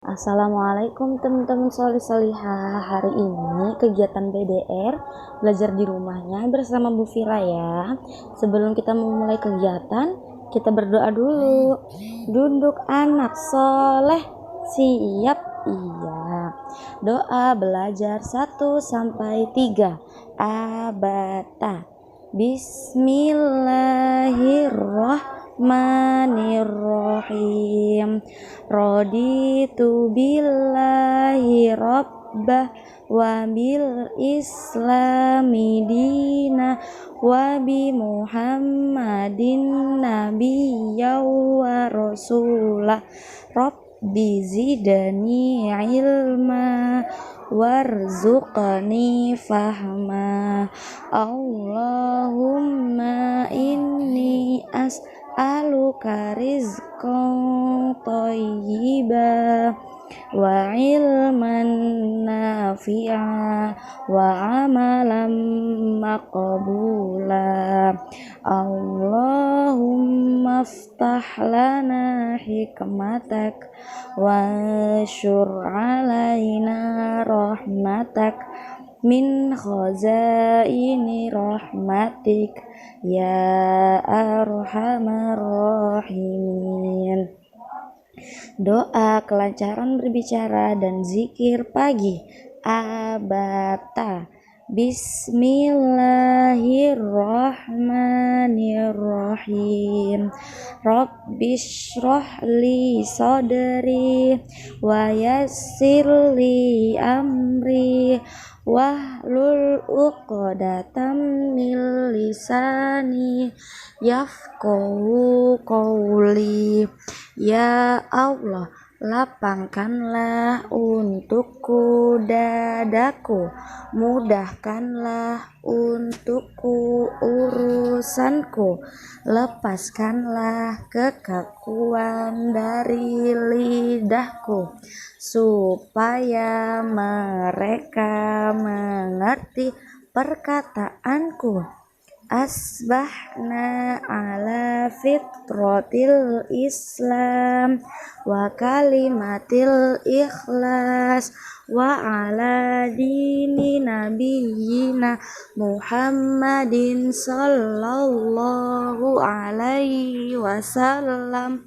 Assalamualaikum teman-teman solih solihah. Hari ini kegiatan BDR belajar di rumahnya bersama Bu Vira ya. Sebelum kita memulai kegiatan, kita berdoa dulu. Duduk anak soleh, siap? Iya. Doa belajar 1-3. Abata. Bismillahirrahmanirrahim. Raditu billahi rabbah wa bil islami dina wa bi muhammadin nabiyya wa rasulah. Rabbi zidani ilma warzuqni fahma. Allahumma inni as'aluka rizqan thayyiban wa ilman nafi'a wa amalan maqbula. Allahumma aftah lana hikmatak wa syur alaina rahmatak min khazaini rahmatik ya arhamar rahimin. Doa kelancaran berbicara dan zikir pagi. Abata. Bismillahirrahmanirrahim. Rabbishrah li sadri wa yassir li amri wahlul 'uqdatam min lisani yafqahu qawli. Ya Allah, lapangkanlah untukku dadaku, mudahkanlah untukku urusanku, lepaskanlah kekakuan dari lidahku, supaya mereka mengerti perkataanku. Asbahna ala fitratil Islam wa kalimatil ikhlas wa ala dini nabiyyina Muhammadin sallallahu alaihi wasallam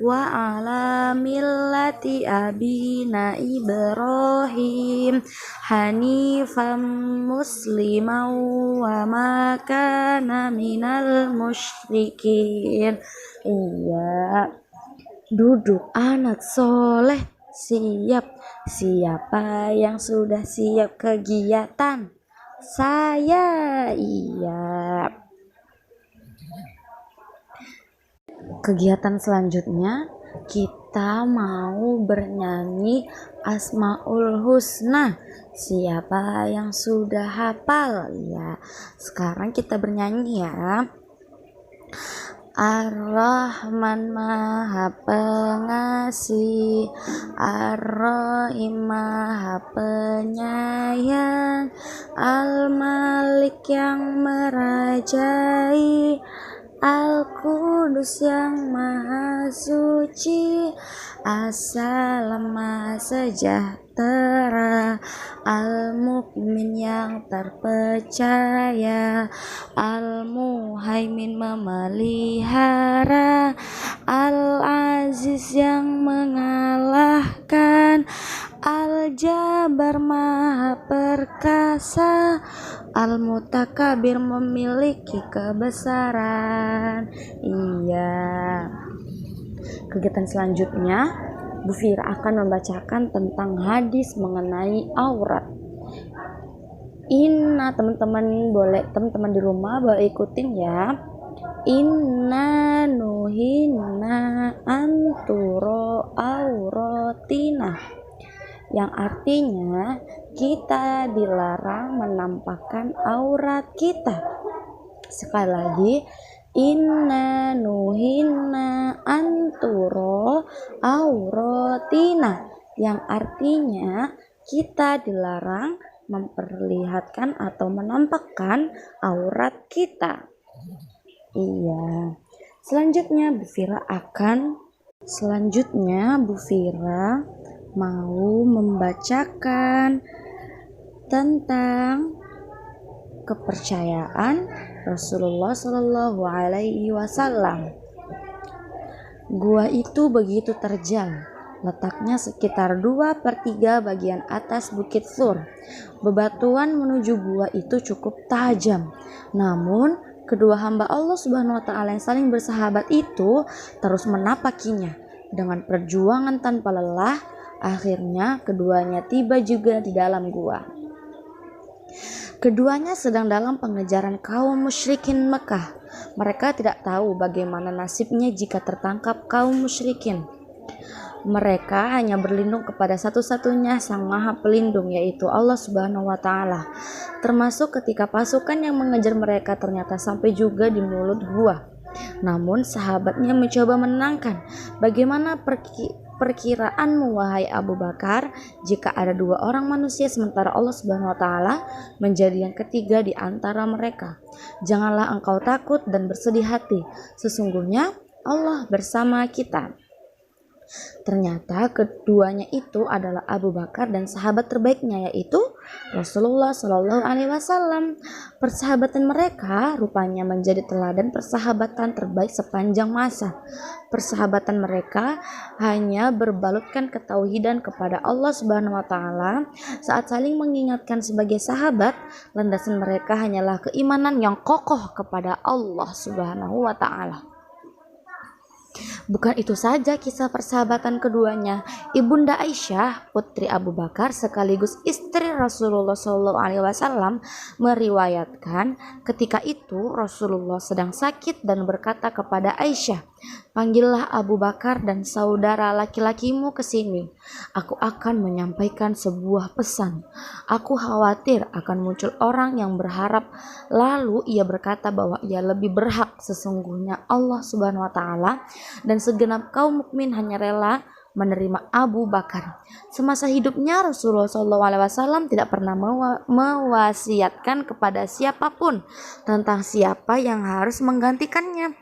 wa ala millati abina Ibrahim hanifan musliman wa ma kana minal musyrikin. Iya. Duduk anak soleh, siap. Siapa yang sudah siap kegiatan? Saya. Iya. Kegiatan selanjutnya kita mau bernyanyi Asmaul Husna. Siapa yang sudah hafal? Ya, sekarang kita bernyanyi ya. Ar-Rahman Maha Pengasih, Ar-Rahim Maha Penyayang, Al-Malik yang merajai, Al-Qudus yang Maha Suci, As-Salam Maha Sejahtera, Al-Mukmin yang terpercaya, Al-Muhaimin memelihara, Al-Aziz yang mengalahkan, Al-Jabar Maha Perkasa, Al-Mutakabir memiliki kebesaran. Iya. Kegiatan selanjutnya Bu Vira akan membacakan tentang hadis mengenai aurat. Inna, teman-teman di rumah boleh ikutin ya. Inna nuhina anturo auratina, yang artinya kita dilarang menampakkan aurat kita. Sekali lagi, inna nuhina anturo auratina, yang artinya kita dilarang memperlihatkan atau menampakkan aurat kita. Iya. Selanjutnya Bu Vira mau membacakan tentang kepercayaan Rasulullah Shallallahu Alaihi Wasallam. Gua itu begitu terjal, letaknya sekitar 2/3 bagian atas Bukit Sur. Bebatuan menuju gua itu cukup tajam, namun kedua hamba Allah Subhanahu wa Ta'ala yang saling bersahabat itu terus menapakinya dengan perjuangan tanpa lelah. Akhirnya keduanya tiba juga di dalam gua. Keduanya sedang dalam pengejaran kaum musyrikin Mekah. Mereka tidak tahu bagaimana nasibnya jika tertangkap kaum musyrikin. Mereka hanya berlindung kepada satu-satunya Sang Maha Pelindung, yaitu Allah Subhanahu wa Ta'ala. Termasuk ketika pasukan yang mengejar mereka ternyata sampai juga di mulut gua. Namun sahabatnya mencoba menenangkan. Bagaimana perkiraanmu wahai Abu Bakar, jika ada 2 orang manusia sementara Allah Subhanahu wa Ta'ala menjadi yang ketiga di antara mereka? Janganlah engkau takut dan bersedih hati. Sesungguhnya Allah bersama kita. Ternyata keduanya itu adalah Abu Bakar dan sahabat terbaiknya, yaitu Rasulullah Shallallahu Alaihi Wasallam. Persahabatan mereka rupanya menjadi teladan persahabatan terbaik sepanjang masa. Persahabatan mereka hanya berbalutkan ketauhidan kepada Allah Subhanahu wa Ta'ala. Saat saling mengingatkan sebagai sahabat, landasan mereka hanyalah keimanan yang kokoh kepada Allah Subhanahu wa Ta'ala. Bukan itu saja kisah persahabatan keduanya. Ibunda Aisyah, putri Abu Bakar sekaligus istri Rasulullah SAW, meriwayatkan ketika itu Rasulullah sedang sakit dan berkata kepada Aisyah, "Panggillah Abu Bakar dan saudara laki-lakimu ke sini. Aku akan menyampaikan sebuah pesan. Aku khawatir akan muncul orang yang berharap, lalu ia berkata bahwa ia lebih berhak. Sesungguhnya Allah Subhanahu wa Ta'ala dan segenap kaum mukmin hanya rela menerima Abu Bakar." Semasa hidupnya Rasulullah SAW tidak pernah mewasiatkan kepada siapapun tentang siapa yang harus menggantikannya.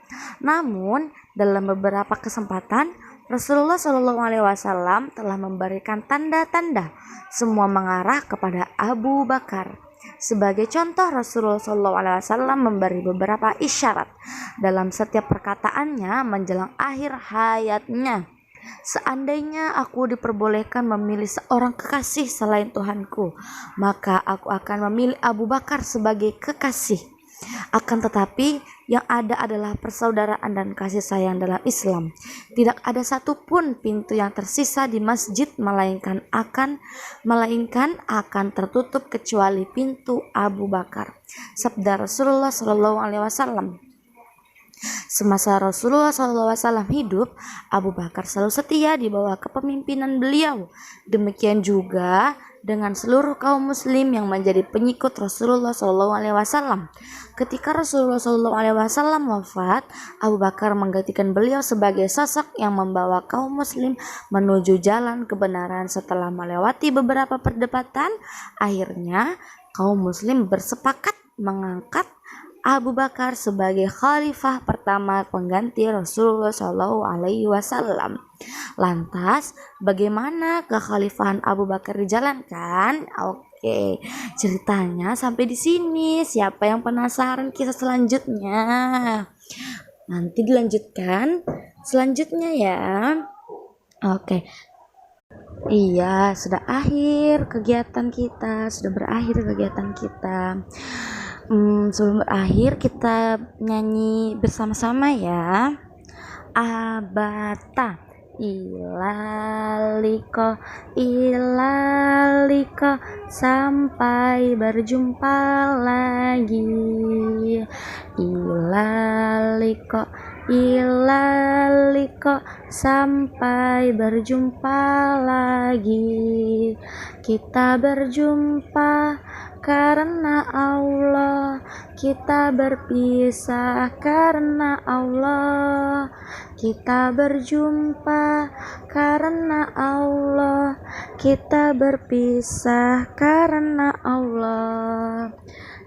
Namun dalam beberapa kesempatan Rasulullah SAW telah memberikan tanda-tanda semua mengarah kepada Abu Bakar. Sebagai contoh, Rasulullah SAW memberi beberapa isyarat dalam setiap perkataannya menjelang akhir hayatnya. Seandainya aku diperbolehkan memilih seorang kekasih selain Tuhanku, maka aku akan memilih Abu Bakar sebagai kekasih. Akan tetapi yang ada adalah persaudaraan dan kasih sayang dalam Islam. Tidak ada satupun pintu yang tersisa di masjid melainkan akan tertutup kecuali pintu Abu Bakar. Sabda Rasulullah SAW. Semasa Rasulullah SAW hidup, Abu Bakar selalu setia di bawah kepemimpinan beliau. Demikian juga dengan seluruh kaum muslim yang menjadi pengikut Rasulullah SAW. Ketika Rasulullah SAW wafat, Abu Bakar menggantikan beliau sebagai sosok yang membawa kaum muslim menuju jalan kebenaran. Setelah melewati beberapa perdebatan, akhirnya kaum muslim bersepakat mengangkat Abu Bakar sebagai khalifah pertama pengganti Rasulullah SAW. Lantas, bagaimana kekhalifahan Abu Bakar dijalankan? Oke, ceritanya sampai di sini. Siapa yang penasaran kisah selanjutnya? Nanti dilanjutkan selanjutnya ya. Oke. Iya, sudah berakhir kegiatan kita. Sebelum berakhir kita nyanyi bersama-sama ya. Abata ilaliko sampai berjumpa lagi. Ilaliko sampai berjumpa lagi. Kita berjumpa karena Allah, kita berpisah karena Allah. Kita berjumpa karena Allah, kita berpisah karena Allah.